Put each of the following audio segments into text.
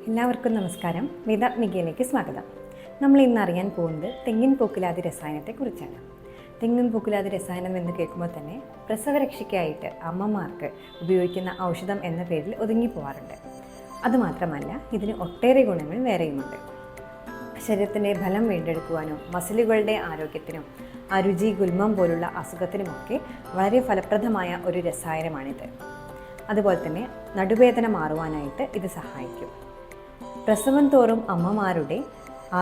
എല്ലാവർക്കും നമസ്കാരം. വേദാത്മികയിലേക്ക് സ്വാഗതം. നമ്മൾ ഇന്ന് അറിയാൻ പോകുന്നത് തെങ്ങിൻ പൂക്കുലാതി രസായനത്തെക്കുറിച്ചാണ്. തെങ്ങിൻ പൂക്കുലാതി രസായനം എന്ന് കേൾക്കുമ്പോൾ തന്നെ പ്രസവരക്ഷയ്ക്കായിട്ട് അമ്മമാർക്ക് ഉപയോഗിക്കുന്ന ഔഷധം എന്ന പേരിൽ ഒതുങ്ങിപ്പോവാറുണ്ട്. അതുമാത്രമല്ല, ഇതിന് ഒട്ടേറെ ഗുണങ്ങൾ വേറെയുമുണ്ട്. ശരീരത്തിൻ്റെ ബലം വീണ്ടെടുക്കുവാനും മസിലുകളുടെ ആരോഗ്യത്തിനും അരുചി, ഗുൽമം പോലുള്ള അസുഖത്തിനുമൊക്കെ വളരെ ഫലപ്രദമായ ഒരു രസായനമാണിത്. അതുപോലെ തന്നെ നടുവേദന മാറുവാനായിട്ട് ഇത് സഹായിക്കും. പ്രസവം തോറും അമ്മമാരുടെ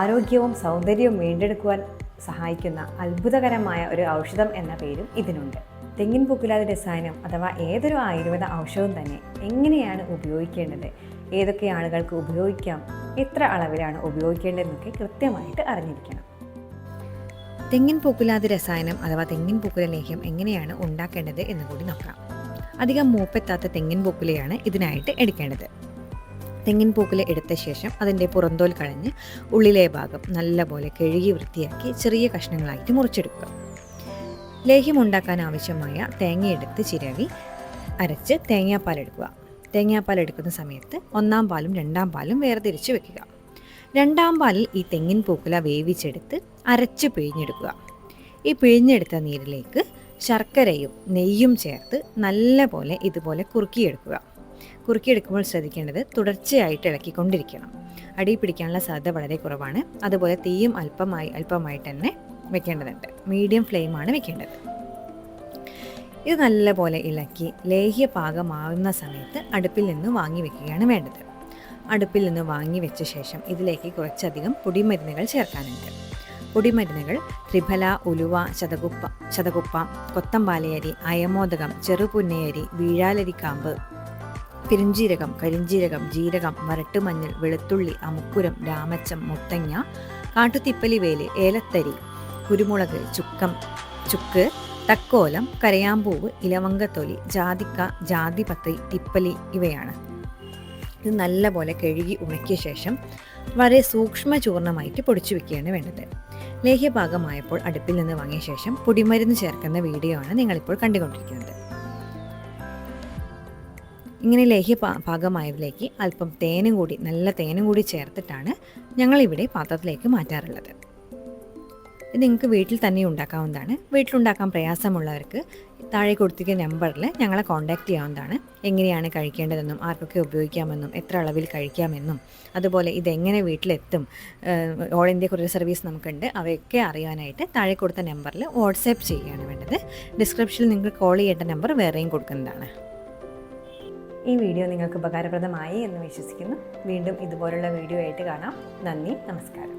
ആരോഗ്യവും സൗന്ദര്യവും വീണ്ടെടുക്കുവാൻ സഹായിക്കുന്ന അത്ഭുതകരമായ ഒരു ഔഷധം എന്ന പേരും ഇതിനുണ്ട്. തെങ്ങിൻ പൂക്കുലാതി രസായനം അഥവാ ഏതൊരു ആയുർവേദ ഔഷധവും തന്നെ എങ്ങനെയാണ് ഉപയോഗിക്കേണ്ടത്, ഏതൊക്കെ ആളുകൾക്ക് ഉപയോഗിക്കാം, എത്ര അളവിലാണ് ഉപയോഗിക്കേണ്ടതെന്നൊക്കെ കൃത്യമായിട്ട് അറിഞ്ഞിരിക്കണം. തെങ്ങിൻ പൂക്കുലാതി രസായനം അഥവാ തെങ്ങിൻ പൂക്കുല ലേഹ്യം എങ്ങനെയാണ് ഉണ്ടാക്കേണ്ടത് എന്ന് കൂടി നോക്കാം. അധികം മൂപ്പെത്താത്ത തെങ്ങിൻ പൂക്കുലയാണ് ഇതിനായിട്ട് എടുക്കേണ്ടത്. തെങ്ങിൻ പൂക്കുല എടുത്ത ശേഷം അതിൻ്റെ പുറന്തോൽ കളഞ്ഞ് ഉള്ളിലെ ഭാഗം നല്ലപോലെ കഴുകി വൃത്തിയാക്കി ചെറിയ കഷ്ണങ്ങളായിട്ട് മുറിച്ചെടുക്കുക. ലേഹ്യം ഉണ്ടാക്കാൻ ആവശ്യമായ തേങ്ങയെടുത്ത് ചിരവി അരച്ച് തേങ്ങാപ്പാൽ എടുക്കുക. തേങ്ങാപ്പാൽ എടുക്കുന്ന സമയത്ത് 1-ാം പാലും 2-ാം പാലും വേർതിരിച്ച് വെക്കുക. 2-ാം പാലിൽ ഈ തെങ്ങിൻ പൂക്കുല വേവിച്ചെടുത്ത് അരച്ച് പിഴിഞ്ഞെടുക്കുക. ഈ പിഴിഞ്ഞെടുത്ത നീരിലേക്ക് ശർക്കരയും നെയ്യും ചേർത്ത് നല്ലപോലെ ഇതുപോലെ കുറുക്കിയെടുക്കുമ്പോൾ ശ്രദ്ധിക്കേണ്ടത് തുടർച്ചയായിട്ട് ഇളക്കിക്കൊണ്ടിരിക്കണം. അടി പിടിക്കാനുള്ള സാധ്യത വളരെ കുറവാണ്. അതുപോലെ തീയും അല്പമായിട്ട് തന്നെ വെക്കേണ്ടതുണ്ട്. മീഡിയം ഫ്ലെയിമാണ് വെക്കേണ്ടത്. ഇത് നല്ലപോലെ ഇളക്കി ലേഹ്യ പാകമാകുന്ന സമയത്ത് അടുപ്പിൽ നിന്ന് വാങ്ങി വെക്കുകയാണ് വേണ്ടത്. അടുപ്പിൽ നിന്ന് വാങ്ങി വെച്ച ശേഷം ഇതിലേക്ക് കുറച്ചധികം പൊടിമരുന്നുകൾ ചേർക്കാനുണ്ട്. പൊടിമരുന്നുകൾ ത്രിഫല, ഉലുവ, ശതകുപ്പ, കൊത്തമ്പാലയരി, അയമോദകം, ചെറുപുന്നയരി, വീഴാലരിക്കാമ്പ്, പെരുംജീരകം, കരിഞ്ജീരകം, ജീരകം, വരട്ടുമഞ്ഞൾ, വെളുത്തുള്ളി, അമുക്കുരം, രാമച്ചം, മുത്തങ്ങ, കാട്ടുതിപ്പലിവേല്, ഏലത്തരി, കുരുമുളക്, ചുക്ക്, തക്കോലം, കരയാമ്പൂവ്, ഇലവങ്കത്തൊലി, ജാതിക്ക, ജാതിപത്രി, തിപ്പലി ഇവയാണ്. ഇത് നല്ലപോലെ കഴുകി ഉണക്കിയ ശേഷം വളരെ സൂക്ഷ്മ ചൂർണമായിട്ട് പൊടിച്ചു വെക്കുകയാണ് വേണ്ടത്. ലേഹ്യപാകമായപ്പോൾ അടുപ്പിൽ നിന്ന് വാങ്ങിയ ശേഷം പൊടിമരുന്ന് ചേർക്കുന്ന വീഡിയോ ആണ് നിങ്ങളിപ്പോൾ കണ്ടുകൊണ്ടിരിക്കുന്നത്. ഇങ്ങനെ ലേഹ്യ പാകമായതിലേക്ക് അല്പം നല്ല തേനും കൂടി ചേർത്തിട്ടാണ് ഞങ്ങളിവിടെ പാത്രത്തിലേക്ക് മാറ്റാറുള്ളത്. ഇത് നിങ്ങൾക്ക് വീട്ടിൽ തന്നെ ഉണ്ടാക്കാവുന്നതാണ്. വീട്ടിലുണ്ടാക്കാൻ പ്രയാസമുള്ളവർക്ക് താഴെ കൊടുത്തിരിക്കുന്ന നമ്പറിൽ ഞങ്ങളെ കോൺടാക്റ്റ് ചെയ്യാവുന്നതാണ്. എങ്ങനെയാണ് കഴിക്കേണ്ടതെന്നും ആർക്കൊക്കെ ഉപയോഗിക്കാമെന്നും എത്ര അളവിൽ കഴിക്കാമെന്നും അതുപോലെ ഇതെങ്ങനെ വീട്ടിലെത്തും, ഓൾ ഇന്ത്യ കൊറിയർ സർവീസ് നമുക്കുണ്ട്, അവയൊക്കെ അറിയാനായിട്ട് താഴെ കൊടുത്ത നമ്പറിൽ വാട്സാപ്പ് ചെയ്യുകയാണ് വേണ്ടത്. ഡിസ്ക്രിപ്ഷനിൽ നിങ്ങൾക്ക് കോൾ ചെയ്യേണ്ട നമ്പർ വേറെയും കൊടുക്കുന്നതാണ്. ഈ വീഡിയോ നിങ്ങൾക്ക് ഉപകാരപ്രദമായി എന്ന് വിശ്വസിക്കുന്നു. വീണ്ടും ഇതുപോലുള്ള വീഡിയോ ആയിട്ട് കാണാം. നന്ദി, നമസ്കാരം.